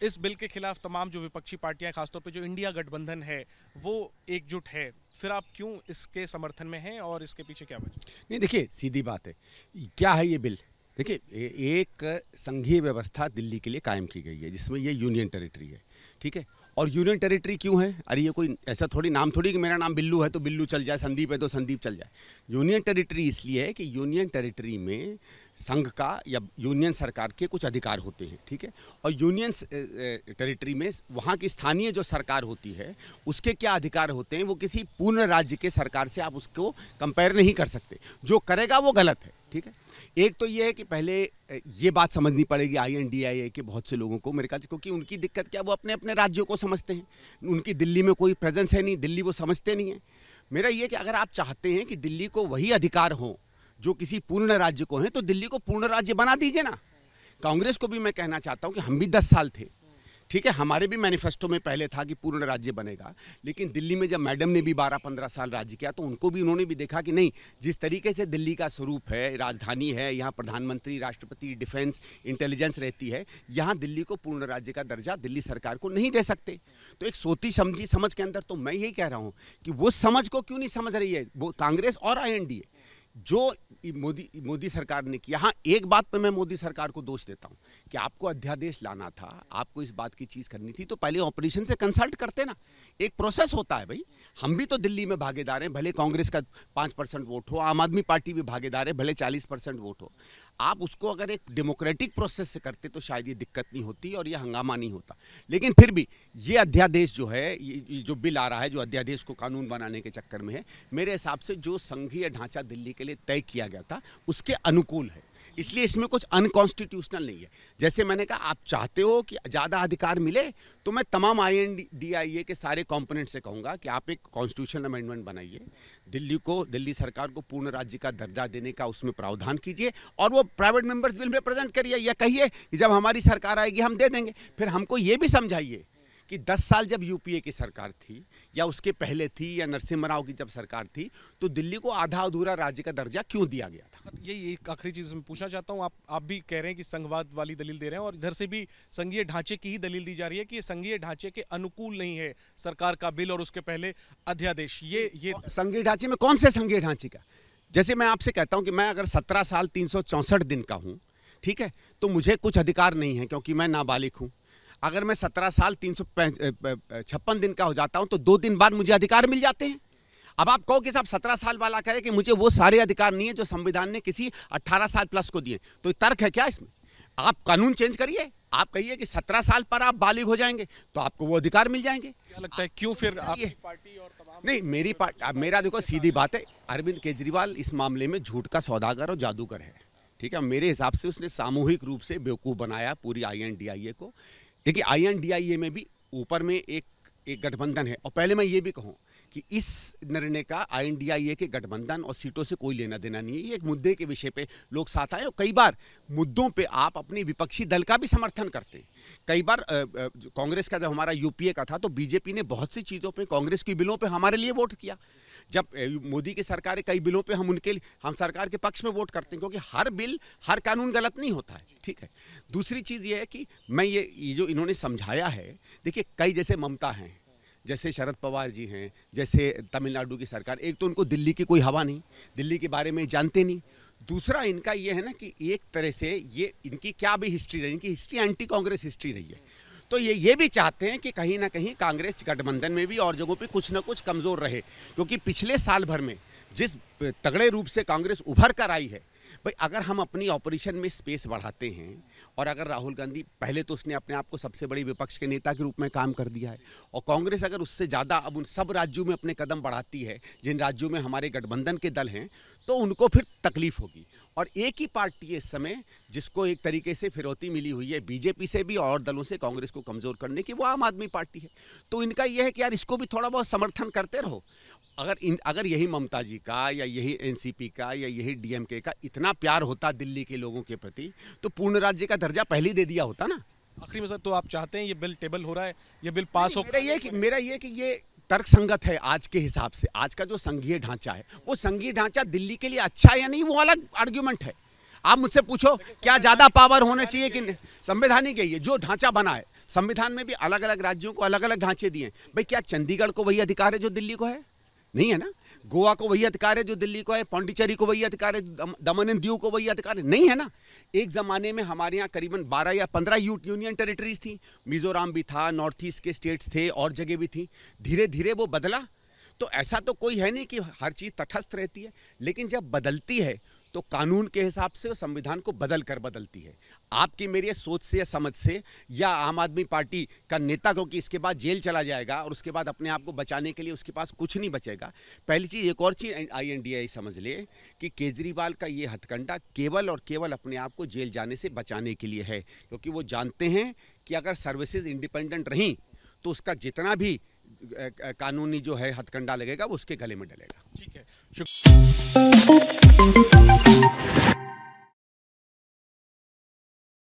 इस बिल के खिलाफ तमाम जो विपक्षी पार्टियां, खासतौर पे जो इंडिया गठबंधन है, वो एकजुट है। फिर आप क्यों इसके समर्थन में हैं और इसके पीछे क्या वजह? नहीं, देखिए सीधी बात है। क्या है ये बिल? देखिए एक संघीय व्यवस्था दिल्ली के लिए कायम की गई है जिसमें ये यूनियन टेरिटरी है, ठीक है। और यूनियन टेरिटरी क्यों है? अरे ये कोई ऐसा थोड़ी नाम थोड़ी कि मेरा नाम बिल्लू है तो बिल्लू चल जाए, संदीप है तो संदीप चल जाए। यूनियन टेरिटरी इसलिए है कि यूनियन टेरिटरी में संघ का या यूनियन सरकार के कुछ अधिकार होते हैं, ठीक है। और यूनियन टेरिटरी में वहाँ की स्थानीय जो सरकार होती है उसके क्या अधिकार होते हैं, वो किसी पूर्ण राज्य के सरकार से आप उसको कंपेयर नहीं कर सकते। जो करेगा वो गलत है, ठीक है। एक तो ये है कि पहले ये बात समझनी पड़ेगी INDIA के बहुत से लोगों को, मेरे ख्याल से, क्योंकि उनकी दिक्कत क्या, वो अपने अपने राज्यों को समझते हैं। उनकी दिल्ली में कोई प्रेजेंस है नहीं, दिल्ली वो समझते नहीं है। मेरा ये कि अगर आप चाहते हैं कि दिल्ली को वही अधिकार हो जो किसी पूर्ण राज्य को है, तो दिल्ली को पूर्ण राज्य बना दीजिए ना। कांग्रेस को भी मैं कहना चाहता हूं कि हम भी 10 साल थे, ठीक है, हमारे भी मैनिफेस्टो में पहले था कि पूर्ण राज्य बनेगा। लेकिन दिल्ली में जब मैडम ने भी 12-15 साल राज्य किया तो उनको भी, उन्होंने भी देखा कि नहीं, जिस तरीके से दिल्ली का स्वरूप है, राजधानी है, यहाँ प्रधानमंत्री, राष्ट्रपति, डिफेंस, इंटेलिजेंस रहती है, यहाँ दिल्ली को पूर्ण राज्य का दर्जा दिल्ली सरकार को नहीं दे सकते। तो एक सोची समझी समझ के अंदर, तो मैं यही कह रहा हूँ कि वो समझ को क्यों नहीं समझ रही है वो कांग्रेस और INDA जो मोदी सरकार ने किया। हाँ, एक बात पे मैं मोदी सरकार को दोष देता हूँ कि आपको अध्यादेश लाना था, आपको इस बात की चीज़ करनी थी तो पहले ऑपरेशन से कंसल्ट करते ना। एक प्रोसेस होता है भाई। हम भी तो दिल्ली में भागीदार हैं, भले कांग्रेस का 5% वोट हो, आम आदमी पार्टी भी भागीदार है, भले 40% वोट हो। आप उसको अगर एक डेमोक्रेटिक प्रोसेस से करते तो शायद ये दिक्कत नहीं होती और ये हंगामा नहीं होता। लेकिन फिर भी ये अध्यादेश जो है, ये जो बिल आ रहा है, जो अध्यादेश को कानून बनाने के चक्कर में है, मेरे हिसाब से जो संघीय ढांचा दिल्ली के लिए तय किया गया था उसके अनुकूल है। इसलिए इसमें कुछ अनकॉन्स्टिट्यूशनल नहीं है। जैसे मैंने कहा, आप चाहते हो कि ज़्यादा अधिकार मिले तो मैं तमाम INDIA के सारे कंपोनेंट से कहूँगा कि आप एक कॉन्स्टिट्यूशनल अमेंडमेंट बनाइए, दिल्ली सरकार को पूर्ण राज्य का दर्जा देने का उसमें प्रावधान कीजिए और वो प्राइवेट मेंबर्स बिल में प्रेजेंट करिए, या कहिए कि जब हमारी सरकार आएगी हम दे देंगे। फिर हमको ये भी समझाइए कि 10 साल जब UPA की सरकार थी या उसके पहले थी या नरसिम्हा राव की जब सरकार थी तो दिल्ली को आधा अधूरा राज्य का दर्जा क्यों दिया गया था। यही एक आखिरी चीज मैं पूछना चाहता हूँ। आप भी कह रहे हैं कि संघवाद वाली दलील दे रहे हैं और इधर से भी संघीय ढांचे की ही दलील दी जा रही है कि ये संघीय ढांचे के अनुकूल नहीं है सरकार का बिल और उसके पहले अध्यादेश। ये संघीय ढांचे में कौन से संघीय ढांचे का? जैसे मैं आपसे कहता हूं कि मैं अगर 17 साल 364 दिन का हूं, ठीक है, तो मुझे कुछ अधिकार नहीं है क्योंकि मैं नाबालिग हूं। अगर मैं 17 साल 356 दिन का हो जाता हूं तो 2 दिन बाद मुझे अधिकार मिल जाते हैं। अब आप कहो कि साहब 17 साल वाला करे कि मुझे वो सारे अधिकार नहीं है जो संविधान ने किसी 18 साल प्लस को दिए, तो तर्क है क्या इसमें? आप कानून चेंज करिए, आप कहिए कि 17 साल पर आप बालिग हो जाएंगे तो आपको वो अधिकार मिल जाएंगे। क्या लगता है क्यों फिर आपकी पार्टी और तमाम? नहीं, मेरी पार्टी, मेरा देखो सीधी बात है, अरविंद केजरीवाल इस मामले में झूठ का सौदागर और जादूगर है, ठीक है। मेरे हिसाब से उसने सामूहिक रूप से बेवकूफ़ बनाया पूरी INDIA को। देखिए INDIA में भी ऊपर में एक गठबंधन है। और पहले मैं ये भी कहूँ कि इस निर्णय का INDIA के गठबंधन और सीटों से कोई लेना देना नहीं है। ये एक मुद्दे के विषय पे लोग साथ आए और कई बार मुद्दों पे आप अपनी विपक्षी दल का भी समर्थन करते हैं। कई बार कांग्रेस का जब हमारा UPA का था तो BJP ने बहुत सी चीज़ों पे, कांग्रेस की बिलों पे हमारे लिए वोट किया। जब मोदी की सरकार है, कई बिलों पे हम सरकार के पक्ष में वोट करते हैं, क्योंकि हर बिल, हर कानून गलत नहीं होता है, ठीक है। दूसरी चीज़ ये है कि मैं ये जो इन्होंने समझाया है, देखिए कई जैसे ममता हैं, जैसे शरद पवार जी हैं, जैसे तमिलनाडु की सरकार, एक तो उनको दिल्ली की कोई हवा नहीं, दिल्ली के बारे में जानते नहीं। दूसरा इनका ये है ना कि एक तरह से ये इनकी क्या भी हिस्ट्री रही, इनकी हिस्ट्री एंटी कांग्रेस हिस्ट्री रही है। तो ये भी चाहते हैं कि कहीं ना कहीं कांग्रेस गठबंधन में भी और जगहों पे कुछ ना कुछ कमज़ोर रहे, क्योंकि पिछले साल भर में जिस तगड़े रूप से कांग्रेस उभर कर आई है, भाई अगर हम अपनी ऑपरेशन में स्पेस बढ़ाते हैं और अगर राहुल गांधी, पहले तो उसने अपने आप को सबसे बड़ी विपक्ष के नेता के रूप में काम कर दिया है, और कांग्रेस अगर उससे ज़्यादा अब उन सब राज्यों में अपने कदम बढ़ाती है जिन राज्यों में हमारे गठबंधन के दल हैं, तो उनको फिर तकलीफ होगी। और एक ही पार्टी है इस समय जिसको एक तरीके से फिरौती मिली हुई है BJP से भी और दलों से कांग्रेस को कमज़ोर करने की, वो आम आदमी पार्टी है। तो इनका यह है कि यार इसको भी थोड़ा बहुत समर्थन करते रहो। अगर यही ममता जी का या यही NCP का या यही DMK का इतना प्यार होता दिल्ली के लोगों के प्रति, तो पूर्ण राज्य का दर्जा पहले ही दे दिया होता ना। आखिरी में सर, तो आप चाहते हैं ये बिल टेबल हो रहा है, ये बिल पास हो? मेरा ये कि ये तर्कसंगत है आज के हिसाब से। आज का जो संघीय ढांचा है, वो संघीय ढांचा दिल्ली के लिए अच्छा है या नहीं, वो अलग आर्ग्यूमेंट है। आप मुझसे पूछो क्या ज़्यादा पावर होना चाहिए कि संवैधानिक है, ये जो ढांचा बना है संविधान में भी अलग अलग राज्यों को अलग अलग ढांचे दिए हैं। भाई क्या चंडीगढ़ को वही अधिकार है जो दिल्ली को है? नहीं है ना। गोवा को वही अधिकार है जो दिल्ली को है, पौंडीचेरी को वही अधिकार है, दमन एंड दीव को वही अधिकार है, नहीं है ना। एक ज़माने में हमारे यहाँ करीबन 12 या 15 यूनियन टेरिटरीज थी, मिजोरम भी था, नॉर्थ ईस्ट के स्टेट्स थे और जगह भी थी। धीरे धीरे वो बदला। तो ऐसा तो कोई है नहीं कि हर चीज़ तटस्थ रहती है, लेकिन जब बदलती है तो कानून के हिसाब से संविधान को बदल कर बदलती है। आपकी मेरी सोच से या समझ से या आम आदमी पार्टी का नेता क्योंकि इसके बाद जेल चला जाएगा और उसके बाद अपने आप को बचाने के लिए उसके पास कुछ नहीं बचेगा। पहली चीज़, एक और चीज़ INDAI समझ ले कि केजरीवाल का ये हथकंडा केवल और केवल अपने आप को जेल जाने से बचाने के लिए है, क्योंकि वो जानते हैं कि अगर सर्विसेज इंडिपेंडेंट रहीं तो उसका जितना भी कानूनी जो है हथकंडा लगेगा वो उसके गले में डलेगा। ठीक है।